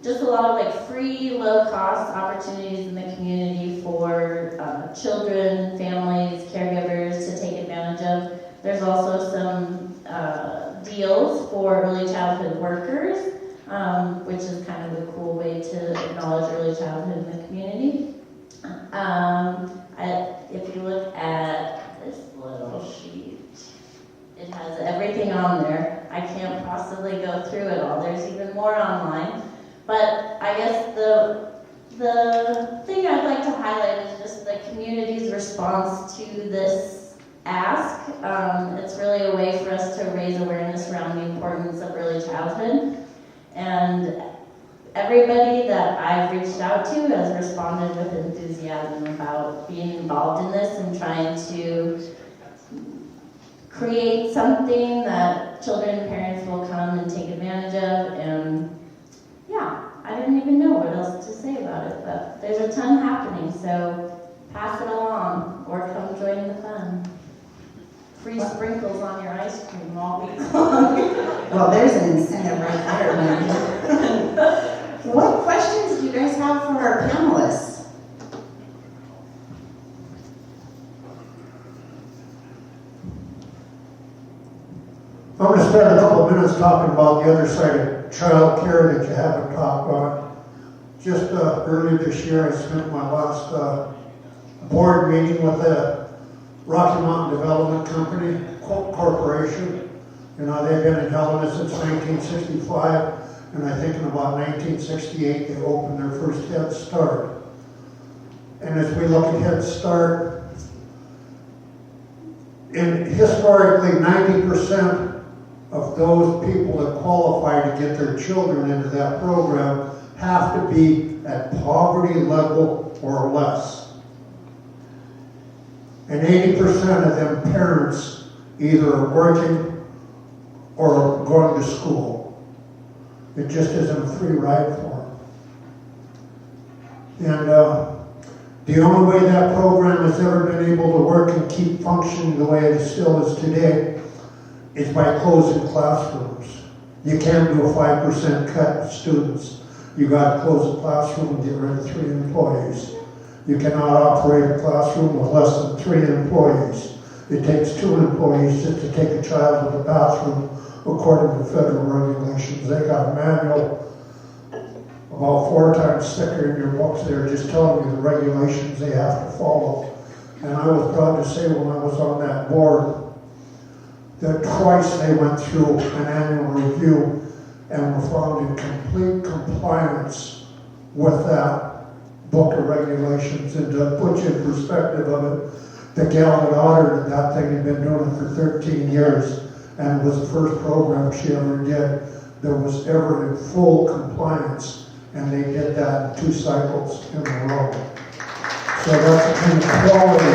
Just a lot of free, low-cost opportunities in the community for children, families, caregivers to take advantage of. There's also some deals for early childhood workers, which is kind of a cool way to acknowledge early childhood in the community. If you look at this little really go through it all. There's even more online. But I guess the thing I'd like to highlight is just the community's response to this ask. It's really a way for us to raise awareness around the importance of early childhood. And everybody that I've reached out to has responded with enthusiasm about being involved in this and trying to create something that children and parents will come and take advantage of. And yeah, I didn't even know what else to say about it, but there's a ton happening, so pass it along or come join the fun. Free sprinkles on your ice cream all week long. Well, there's an incentive right there, man. What questions do you guys have for our panelists? I'm going to spend a couple of minutes talking about the other side of child care that you haven't talked about. Just earlier this year, I spent my last board meeting with the Rocky Mountain Development Company Corporation. You know, they've been in Helena since 1965, and I think in about 1968 they opened their first Head Start. And as we look at Head Start, historically 90% of those people that qualify to get their children into that program have to be at poverty level or less. And 80% of them parents either are working or going to school. It just isn't a free ride for them. And the only way that program has ever been able to work and keep functioning the way it still is today is by closing classrooms. You can't do a 5% cut of students. You got to close a classroom and get rid of 3 employees. You cannot operate a classroom with less than 3 employees. It takes 2 employees just to take a child to the bathroom according to federal regulations. They got a manual about 4 times thicker in your books there just telling you the regulations they have to follow. And I was proud to say when I was on that board that twice they went through an annual review and were found in complete compliance with that book of regulations. And to put you in perspective of it, the gal that audited that thing had been doing it for 13 years and it was the first program she ever did that was ever in full compliance, and they did that in 2 cycles in a row. So that's the kind of quality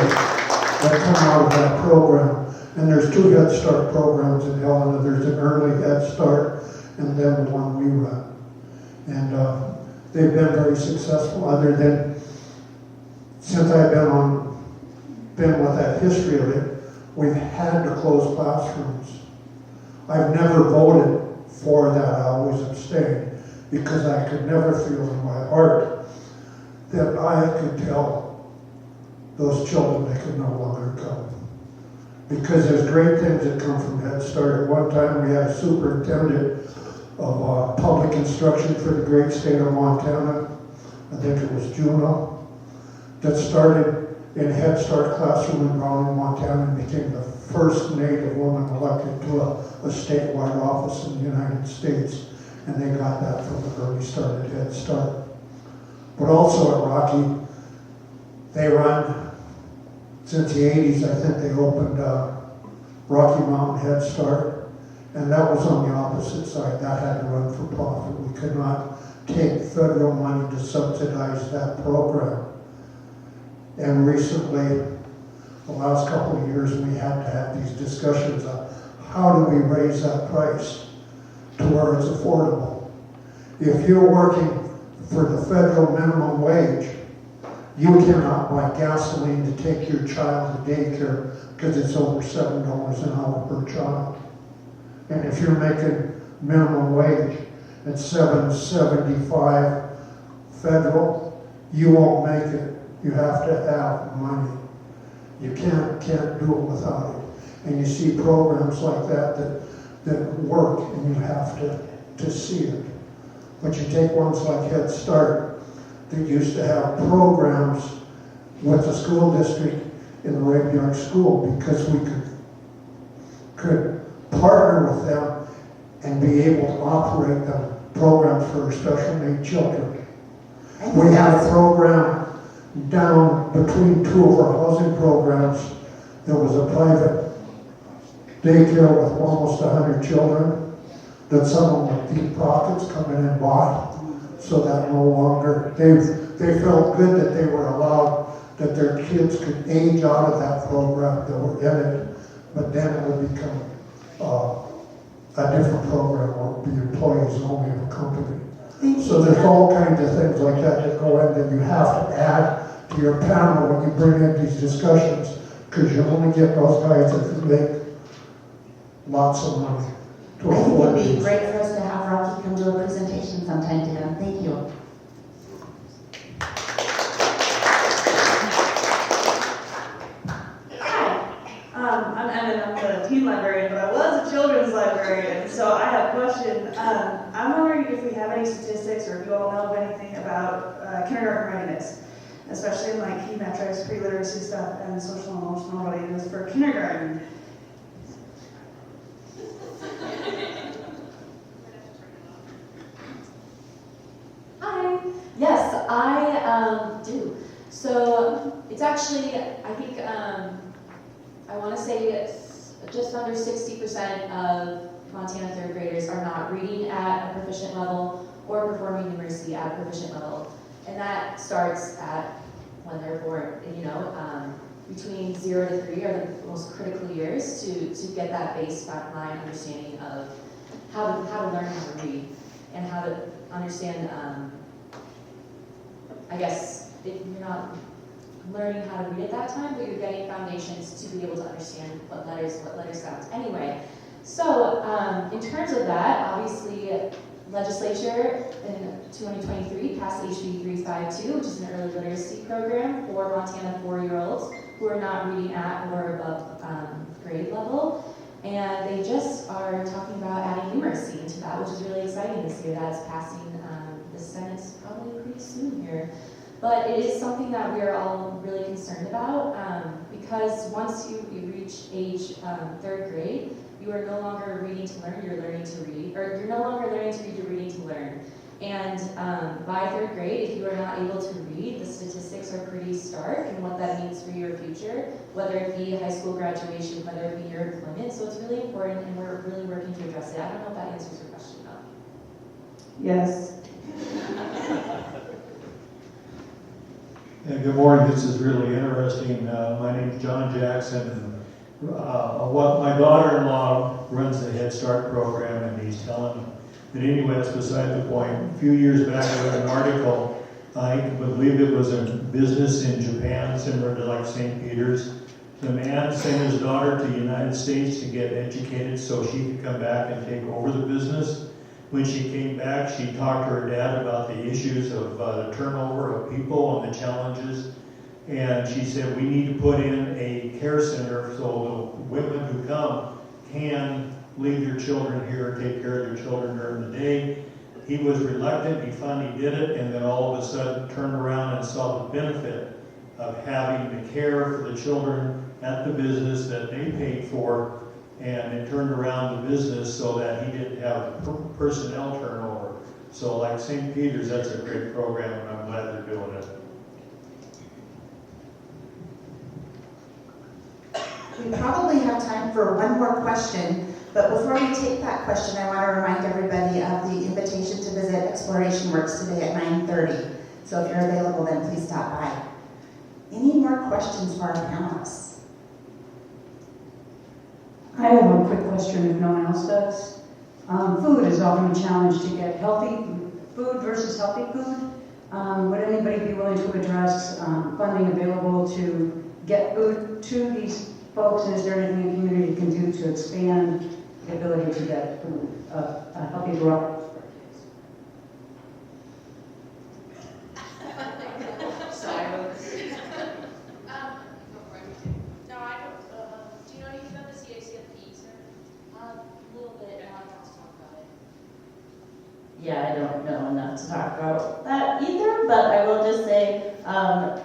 that come out of that program. And there's 2 Head Start programs in Helena. There's an early Head Start and then the one we run. And they've been very successful, other than since I've been with that history of it, we've had to close classrooms. I've never voted for that. I always abstained because I could never feel in my heart that I could tell those children they could no longer come. Because there's great things that come from Head Start. At one time we had a superintendent of public instruction for the great state of Montana, I think it was Juno, that started in Head Start classroom in Browning, Montana, and became the first Native woman elected to a statewide office in the United States. And they got that from the early start at Head Start. But also at Rocky, they run, since the 80s, I think they opened Rocky Mountain Head Start, and that was on the opposite side. That had to run for profit. We could not take federal money to subsidize that program. And recently, the last couple of years, we had to have these discussions on how do we raise that price to where it's affordable. If you're working for the federal minimum wage, you cannot buy gasoline to take your child to daycare because it's over $7 an hour per child. And if you're making minimum wage at $7.75 federal, you won't make it. You have to have money. You can't do it without it. And you see programs like that work, and you have to see it. But you take ones like Head Start that used to have programs with the school district in the regular school because we could partner with them and be able to operate the programs for special needs children. We had a program down between two of our housing programs. There was a private daycare with almost 100 children that some of them with deep pockets come in and bought, so that no longer, they felt good that they were allowed, that their kids could age out of that program that were in it, but then it would become a different program where it would be employees only of a company. So there's all kinds of things like that that go in that you have to add to your panel when you bring in these discussions, because you only get those guys that make lots of money to I think afford it'd be these. great for us to have Rocky come do a presentation sometime to him. Thank you. I'm Evan, I'm the teen librarian, but I was a children's librarian, so I have a question. I'm wondering if we have any statistics or if you all know of anything about kindergarten readiness, especially in like key metrics, pre-literacy stuff, and social and emotional readiness for kindergarten. Hi. Yes, I do. So it's actually, I think, I want to say it's just under 60% of Montana third graders are not reading at a proficient level or performing numeracy at a proficient level. And that starts at when they're born, between 0 to 3 are the most critical years to get that baseline understanding of how to learn how to read and how to understand, I guess, if you're not learning how to read at that time, but you're getting foundations to be able to understand what letters sound. Anyway, so in terms of that, obviously, legislature in 2023 passed HB 352, which is an early literacy program for Montana 4-year-olds who are not reading at or above grade level. And they just are talking about adding numeracy into that, which is really exciting this year. That's passing the Senate probably pretty soon here. But it is something that we are all really concerned about because once you reach age 3rd grade, you are no longer reading to learn, you're learning to read, or you're no longer learning to read, you're reading to learn. And by 3rd grade, if you are not able to read, the statistics are pretty stark and what that means for your future, whether it be high school graduation, whether it be your employment. So it's really important and we're really working to address it. I don't know if that answers your question though. Yes. Yeah, good morning. This is really interesting. My name is John Jackson. My daughter-in-law runs the Head Start program, and he's telling me. But anyway, that's beside the point. A few years back, I read an article. I believe it was a business in Japan, similar to like St. Peter's. The man sent his daughter to the United States to get educated so she could come back and take over the business. When she came back, she talked to her dad about the issues of the turnover of people and the challenges. And she said, we need to put in a care center so the women who come can leave their children here, take care of their children during the day. He was reluctant, he finally did it, and then all of a sudden turned around and saw the benefit of having the care for the children at the business that they paid for, and it turned around the business so that he didn't have personnel turnover. So like St. Peter's, that's a great program, and I'm glad they're doing it. We probably have time for one more question, but before we take that question, I want to remind everybody of the invitation to visit Exploration Works today at 9:30. So if you're available, then please stop by. Any more questions for our panelists? I have a quick question if no one else does. Food is often a challenge to get healthy food versus healthy food. Would anybody be willing to address funding available to get food to these folks, and is there anything the community can do to expand the ability to get food, a healthy variety? Yeah, I don't know enough to talk about that either, but I will just say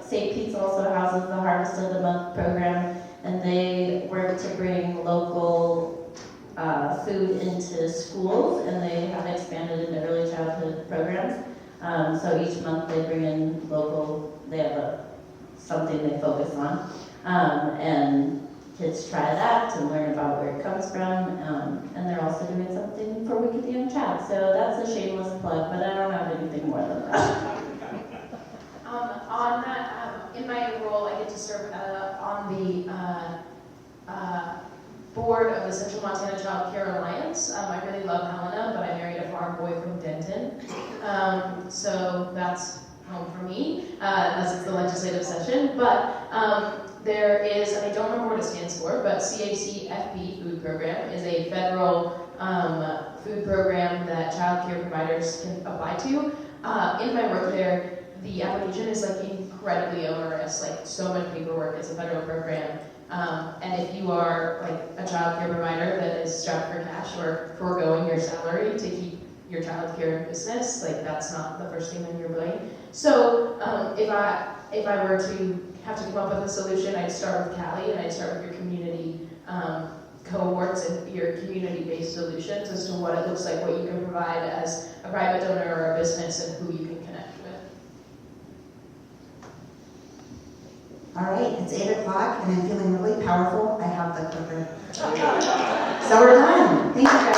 St. Pete's also houses the Harvest of the Month program, and they work to bring local food into schools, and they have expanded into early childhood programs. So each month they bring in local, they have something they focus on. And kids try that and learn about where it comes from. And they're also doing something for Week of the Young Child. So that's a shameless plug, but I don't have anything more than that. On that, in my role, I get to serve on the board of the Central Montana Child Care Alliance. I really love Helena, but I married a farm boy from Denton. So that's home for me, unless it's the legislative session. But there is, and I don't remember what it stands for, but CACFP food program is a federal food program that child care providers can apply to. In my work there, the application is like incredibly onerous, like so much paperwork. It's a federal program. And if you are like a child care provider that is strapped for cash or foregoing your salary to keep your child care in business, like that's not the first thing on your brain. So if I were to have to come up with a solution, I'd start with Cali and I'd start with your community cohorts and your community-based solutions as to what it looks like, what you can provide as a private donor or a business, and who you can connect with. All right, it's 8 o'clock and I'm feeling really powerful. I have the clicker. So we're done. Thank you guys.